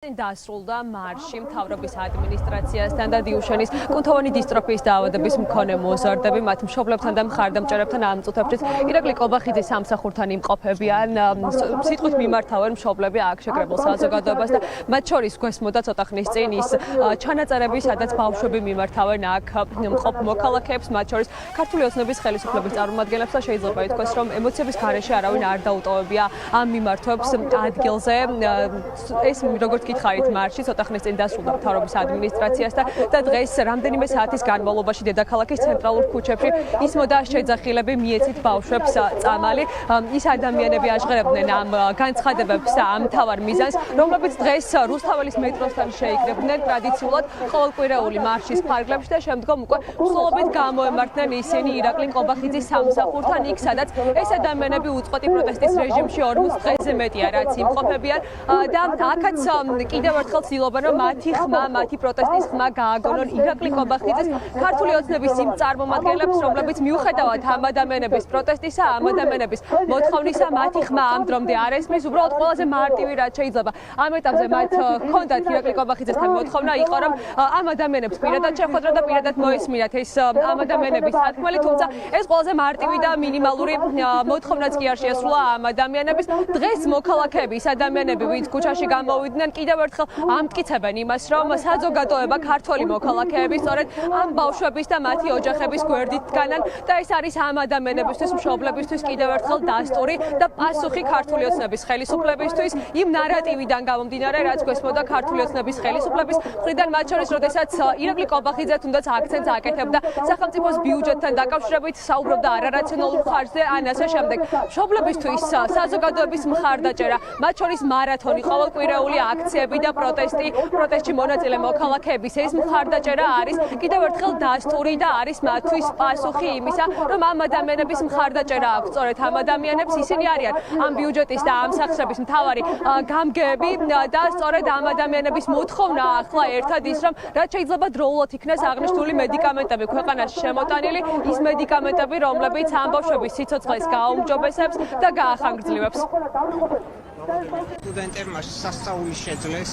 დასრულდა მარში მთავრობის ადმინისტრაციასთან და დიუშენის კუნთოვანი დისტროფიის დაავადების მქონე მოზარდები მათ მშობლებთან და მხარდამჭერებთან ამ წუთებში ირაკლი კობახიძის სამსახურთან იმყოფებიან სიტყვით მიმართავენ მშობლები აქ შეკრებილ საზოგადოებას და მათ შორის გვესმოდა ცოტა ხნის წინ ის ჩანაწერები სადაც ბავშვები მიმართავენ აქ მყოფ მოქალაქეებს მათ შორის ქართული ოცნების ხელისუფლების წარმომადგენლებს და შეიძლება ითქვას რომ ემოციების გარეშე არავინ არ დაუტოვებია ამ მიმართვებს ადგილზე ეს როგორც გითხარით მარში ცოტა ხნის წინ დასრულდა მთავრობის ადმინისტრაციასთან და დღეს რამდენიმე საათის განმავლობაში დედაქალაქის ცენტრალურ ქუჩებში ისმოდა შეძახილები მიეცით ბავშვებს წამალი ის ადამიანები აშღერებდნენ ამ განცხადებებს და ამ მთავარ მიზანს რომლებიც დღეს რუსთაველის მეტროსთან შეიკრიბნენ ტრადიციულად ყოველკვირეული მარშის ფარგლებში და შემდგომ უკვე მსვლელობით გამოემართნენ ისინი ირაკლი კობახიძის სამსახურთან იქ სადაც ეს ადამიანები უწყვეტი პროტესტის რეჟიმში 40 დღეზე მეტია რაც იმყოფებიან და აქაც კიდევ ერთხელ ცდილობენ რომ მათი პროტესტის ხმა გააგონონ ირაკლი კობახიძის ქართული ოცნების იმ წარმომადგენლებს რომლებიც მიუხედავად ამ ადამიანების პროტესტისა ამ ადამიანების მოთხოვნისა მათი ხმა ამ დრომდე არ ესმის უბრალოდ ყველაზე მარტივი რაც შეიძლება ამ ეტაპზე მათ ჰქონდათ ირაკლი კობახიძესთან მოთხოვნა იყო რომ ამ ადამიანებს პირადად შეხვედრა და პირადად მოესმინათ ეს ამ ადამიანების სათქმელი თუმცა ეს ყველაზე მარტივი და მინიმალური მოთხოვნაც კი არ შეესრულა ამ ადამიანების დღეს მოქალაქეები ის ადამიანები ვინც ქუჩაში გამოვიდნენ კიდევ ერთხელ ამტკიცებენ იმას რომ საზოგადოება ქართული მოქალაქეები სწორედ ამ ბავშვების და მათი ოჯახების გვერდით დგანან და ეს არის ამ ადამიანებისთვის მშობლებისთვის კიდევ ერთხელ დასტური და პასუხი ქართული ოცნების ხელისუფლებისთვის იმ ნარატივიდან გამომდინარე რაც გვესმოდა ქართული ოცნების ხელისუფლების მხრიდან მათ შორის როდესაც ირაკლი კობახიძე თუნდაც აქცენტს აკეთებდა სახელმწიფოს ბიუჯეტთან დაკავშირებით საუბრობდა არარაციონალურ ხარჯზე ან ასე შემდეგ მშობლებისთვის საზოგადოების მხარდაჭერა მათ შორის მარათონი ყოველკვირეული აქციები და პროტესტში მონაწილე მოქალაქეების ეს მხარდაჭერა არის კიდევ ერთხელ დასტური და არის მათთვის პასუხი იმისა რომ ამ ადამიანების მხარდაჭერა აქვს სწორედ ამ ადამიანებს ისინი არიან ამ ბიუჯეტის და ამ სახსრების მთავარი გამგეები და სწორედ ამ ადამიანების მოთხოვნა ახლა ერთად ის რომ რაც შეიძლება დროულად იქნეს აღნიშნული მედიკამენტები ქვეყანაში შემოტანილი ის მედიკამენტები რომლებიც ამ ბავშვების სიცოცხლეს გააუმჯობესებს და გაახანგრძლივებს სტუდენტებმა სასწაული შეძლეს.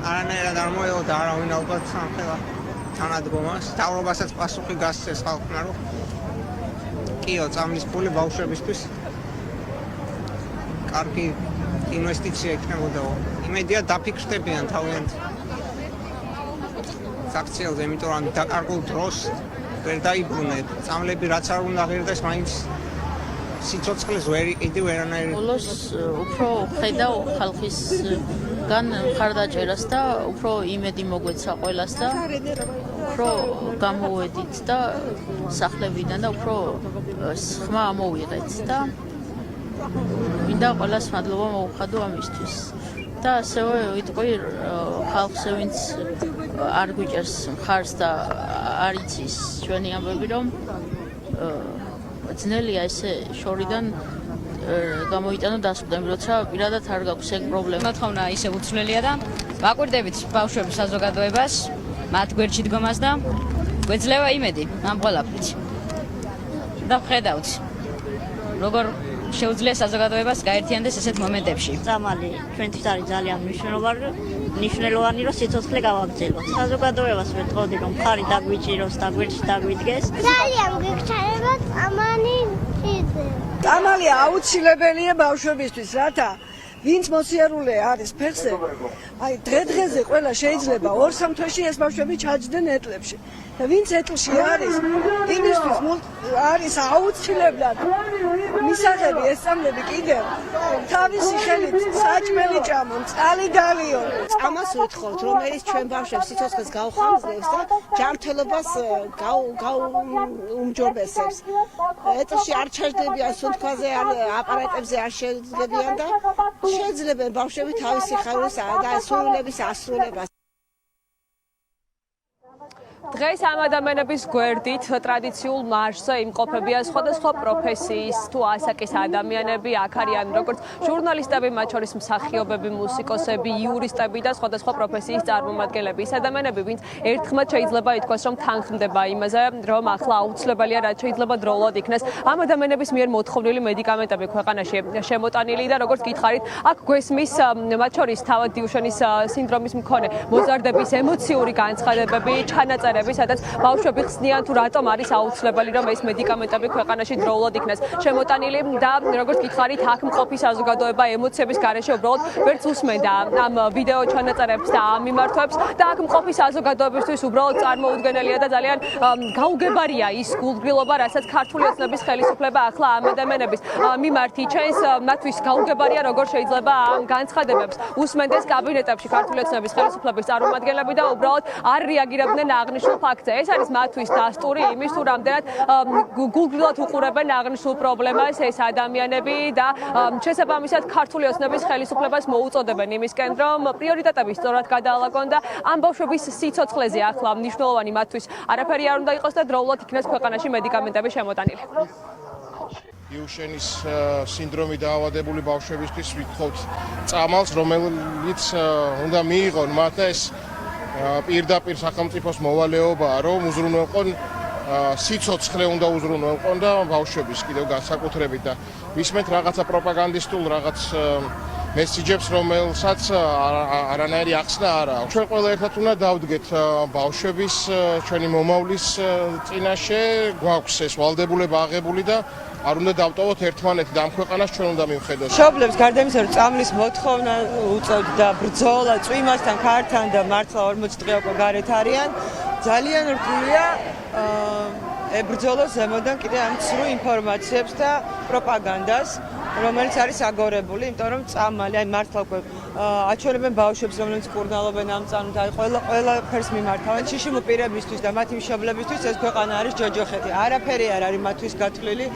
არანაირად არ მოელოდა არავინ ალბათ სამხელა თანადგომას. მთავრობასაც პასუხი გასცეს ხალხმა, რომ კიო წამლის ფული ბავშვებისთვის კარგი ინვესტიცია იქნებოდა. იმედია დაფიქსდებიან თავიანთ საქციელზე, იმიტომ რომ დაკარგულ დროს ვერ დაიბრუნეთ. წამლები რაც არ უნდა ღირდეს, მაინც სიცოცხლეს კიდევ ვერანაირი ბოლოს უფრო ხედავ ხალხისგან მხარდაჭერას და უფრო იმედი მოგვეცა ყველას და უფრო გამოვედით და სახლებიდან და უფრო ხმა ამოვიღეთ და მინდა ყველას მადლობა მოვუხადო ამისთვის და ასევე ვიტყვი ხალხს ვინც არ გვიჭერს მხარს და არ იცის ჩვენი ამბები რომ ძნელია ესე შორიდან გამოიტანო დასკვნები, როცა პირადად არ გაქვს ეგ პრობლემა. მოთხოვნა ისე უცვლელია და ვაკვირდებით ბავშვების საზოგადოებას, მათ გვერდში დგომას და გვეძლევა იმედი ამ ყველაფრით. და ვხედავთ, როგორ შეუძლია საზოგადოებას გაერთიანდეს ესეთ მომენტებში. წამალი ჩვენთვის არის ძალიან მნიშვნელოვანი, რომ სიცოცხლე გავაგრძელოთ. საზოგადოებას ვეთხოვდი, რომ მხარი დაგვიჭიროს და გვერდში დაგვიდგეს. ძალიან გიქჩერება წამალი ჭირდება. წამალი აუცილებელია ბავშვებისთვის, რათა ვინც მოსიარულე არის ფეხზე, აი დღე-დღეზე ყველა შეიძლება 2-3 თვეში ეს ბავშვები ჩაჯდნენ ეტლებში. და ვინც ეტლში არის, იმისთვის არის აუცილებლად მისაღები ესწავლები კიდევ თავისი ხელით საჭმელი ჭამონ, წყალი დალიონ. წამას ვეთხოვთ, რომელიც ჩვენ ბავშვებს სიცოცხლეს გაუხანგრძლივს და ჯანმრთელობას გაუმჯობესებს. ეტლში არ ჩაჯდებიან, სუნთქვაზე არ აპარატებზე არ შეძლებიან და შეძლებენ ბავშვები თავისი ხარვის და სურვილების ასრულებას. დღეს ამ ადამიანების გვერდით ტრადიციულ მარშზე იმყოფებიან სხვადასხვა პროფესიის თუ ასაკის ადამიანები, აქ არიან როგორც ჟურნალისტები, მათ შორის მსახიობები, მუსიკოსები, იურისტები და სხვადასხვა პროფესიის წარმომადგენლები. ის ადამიანები, ვინც ერთხმად შეიძლება ითქვას, რომ თანხმდება იმაზე, რომ ახლა აუცილებელია, რაც შეიძლება დროულად იქნეს ამ ადამიანების მიერ მოთხოვნილი მედიკამენტები ქვეყანაში შემოტანილი და როგორც გითხარით, აქ გვესმის მათ შორის თავად დიუშენის სინდრომის მქონე მოზარდების ემოციური განცხადებები, ჩანაწერები, სადაც ბავშვები ხსნიან თუ რატომ არის აუცილებელი, რომ ეს მედიკამენტები ქვეყანაში დროულად იქნეს შემოტანილი და როგორც გითხარით, აქ მყოფი საზოგადოება ემოციების გარეშე უბრალოდ ვერც უსმენდა ამ ვიდეო ჩანაწერებს და ამ მიმართვებს და აქ მყოფი საზოგადოებისთვის უბრალოდ წარმოუდგენელია და ძალიან გაუგებარია ის გულგრილობა, რასაც ქართული ოცნების ხელისუფლება ახლა ამ ადამიანების მიმართ იჩენს, მათთვის გაუგებარია, როგორ შეიძლება ამ განცხადებებს უსმენდეს კაბინეტებში ქართული ოცნების ხელისუფლების წარმომადგენლები და უბრალოდ არ რეაგირებდნენ აღნიშნულ ფაქტზე. ეს არის მათთვის დასტური იმის, თუ რამდენად გულგრილად უყურებენ აღნიშნულ პრობლემას ეს ადამიანები და შესაბამისად ქართული ოცნების ხელისუფლებას მოუწოდებენ იმისკენ, რომ პრიორიტეტები სწორად გადაალაგონ და ამ ბავშვების სიცოცხლეზე ახლა მნიშვნელოვანი მათთვის არაფერი არ უნდა იყოს და დროულად იქნეს ქვეყანაში მედიკამენტები შემოტანილი. დიუშენის სინდრომით დაავადებული ბავშვებისთვის ვითხოვთ წამალს, რომელიც უნდა მიიღონ მათ და ეს პირდაპირ სახელმწიფოს მოვალეობაა, რომ უზრუნველყონ სიცოცხლე უნდა უზრუნველყონ და ბავშვების კიდევ განსაკუთრებით და ვისმენთ რაღაცა პროპაგანდისტულ რაღაც მესიჯებს, რომელსაც არანაირი ახსნა არ აქვს. ჩვენ ყველა ერთად უნდა დავდგეთ ბავშვების, ჩვენი მომავლის წინაშე, გვაქვს ეს ვალდებულება აღებული და არ უნდა დავტოვოთ ერთმანეთი და ამ ქვეყანას ჩვენ უნდა მივხედოთ. მშობლებს გარდა იმისა, რომ წამლის მოთხოვნა უწევთ და ბრძოლა წვიმასთან, ქართან და მართლა 40 დღე უკვე გარეთ არიან, ძალიან რთულია ებრძოლოს ზემოდან კიდე ამ ცრუ ინფორმაციებს და პროპაგანდას, რომელიც არის აგორებული, იმიტომ რომ წამალი, აი მართლა უკვე აჩვენებენ ბავშვებს, რომლებიც კურნალობენ ამ წამლით, აი ყველაფერს მიმართავენ შიშიმ პირებისთვის და მათი მშობლებისთვის ეს ქვეყანა არის ჯოჯოხეთი. არაფერი არ არის მათთვის გათვლილი,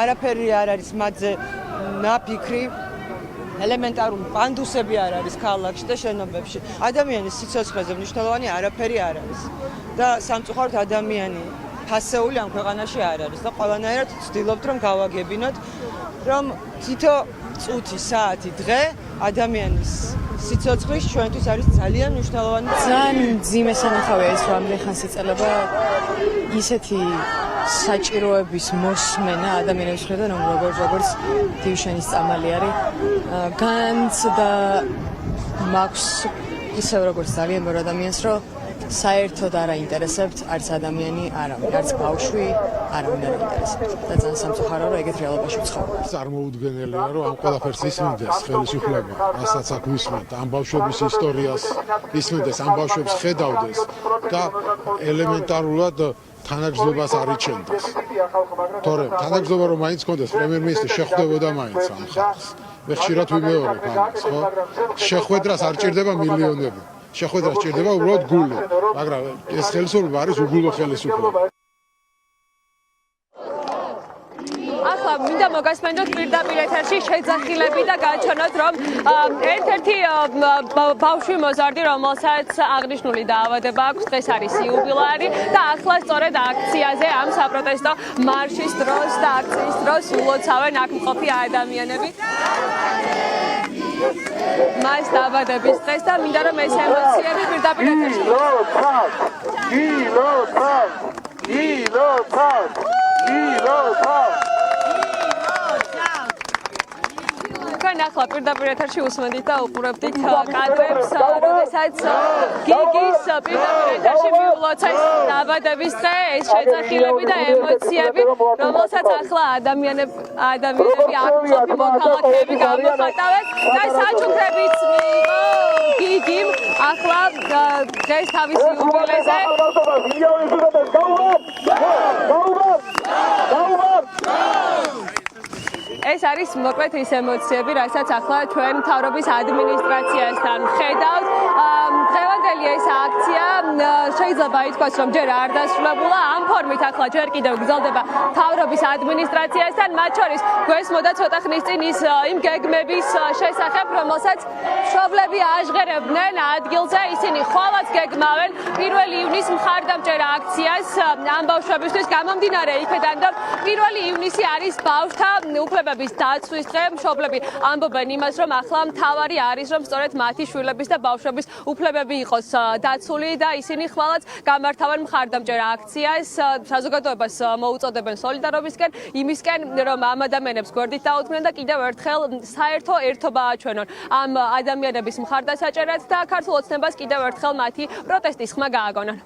არაფერი არ არის მათზე ნაფიქრი. ელემენტარული პანდუსები არ არის ქალაქში და შენობებში. ადამიანის სიცოცხლეზე მნიშვნელოვანი არაფერი არ არის. და სამწუხაროდ ადამიანი ფასეული ამ ქვეყანაში არ არის და ყველანაირად ვცდილობთ რომ გავაგებინოთ, რომ თითო წუთი, საათი, დღე ადამიანის სიცოცხლის ჩვენთვის არის ძალიან მნიშვნელოვანი. ძალიან მძიმე სანახავია ეს, რომ ამდენ ხანს იწელება ისეთი საჭიროების მოსმენა ადამიანების მხრიდან, როგორც დიუშენის წამალი არის. განც და მაქვს ისევ როგორც ძალიან ბევრ ადამიანს, რომ საერთოდ არ აინტერესებთ არც ადამიანი, არც ბავშვი, არავინ არ აინტერესებთ. და ძალიან სამწუხარო, რომ ეგეთ რეალობაში ვცხოვრობ. წარმოუდგენელია, რომ ამ ყველაფერს ისმენდეს ხელისუფლება, რასაც აქ ვისმენთ, ამ ბავშვების ისტორიას ისმენდეს, ამ ბავშვებს ხედავდეს და ელემენტარულად თანაგრძნობას არ იჩენდეს. თორემ თანაგრძნობა რომ მაინც კონდეს, პრემიერ-მინისტრი შეხვდებოდა მაინც ამ ხალხს. მე ხშირად ვიმეორებ ამას, ხო? შეხვედრას არ ჭირდება მილიონები. შეხვედრას ჭირდება უბრალოდ გული, მაგრამ ეს ხელისუფლება არის უგულო ხელისუფლება. ახლა მინდა მოგასმენდოთ პირდაპირ ეთერში შეძახილები და გაჩვენოთ, რომ ერთ-ერთი ბავშვი მოზარდი, რომელსაც აღნიშნული დაავადება აქვს, დღეს არის იუბილეარი და ახლა სწორედ აქციაზე ამ საპროტესტო მარშის დროს და აქციის დროს ულოცავენ აქ მყოფი ადამიანები. მას დაავადების დღეს და მინდა რომ ეს ემოციები პირდაპირ ეთერში. თქვენ ახლა პირდაპირ ეთერში უსმენთ და უყურებთ კადრებს, როდესაც გიგის პირდაპირ ეთერში მიულოცეს დაავადების დღე, ეს შეძახილები და ემოციები, რომელსაც ახლა ადამიანები აქ მყოფი მოქალაქეები გამოხატავენ და საჩუქრებიც მიიღო გიგიმ ახლა დღეს თავის იუბილეზე. ეს არის მოკლედ ის ემოციები, რასაც ახლა ჩვენ მთავრობის ადმინისტრაციასთან ხედავთ. დღევანდელი ეს აქცია შეიძლება ითქვას, რომ ჯერ არ დასრულებულა, ამ ფორმით ახლა ჯერ კიდევ გრძელდება მთავრობის ადმინისტრაციასთან, მათ შორის გვესმოდა ცოტა ხნის წინ ის იმ გეგმების შესახებ, რომელსაც მშობლები აჟღერებდნენ ადგილზე, ისინი ხვალაც გეგმავენ 1 ივნის მხარდამჭერა აქციას ამ ბავშვებისთვის გამომდინარე იქედან, რომ 1 ივნისი არის ბავშვთა უფლებების დაცვის დღე. მშობლები ამბობენ იმას, რომ ახლა მთავარი არის, რომ სწორედ მათი შვილების და ბავშვების უფლებები იყოს დაცული და ისინი ხვალაც გამართავენ მხარდამჭერა აქციას. საზოგადოებას მოუწოდებენ სოლიდარობისკენ, იმისკენ, რომ ამ ადამიანებს გვერდით დაუდგნენ და კიდევ ერთხელ საერთო ერთობა აჩვენონ ამ ადამიანების მხარდასაჭერად და ქართულ ოცნებას კიდევ ერთხელ მათი პროტესტის ხმა გააგონონ.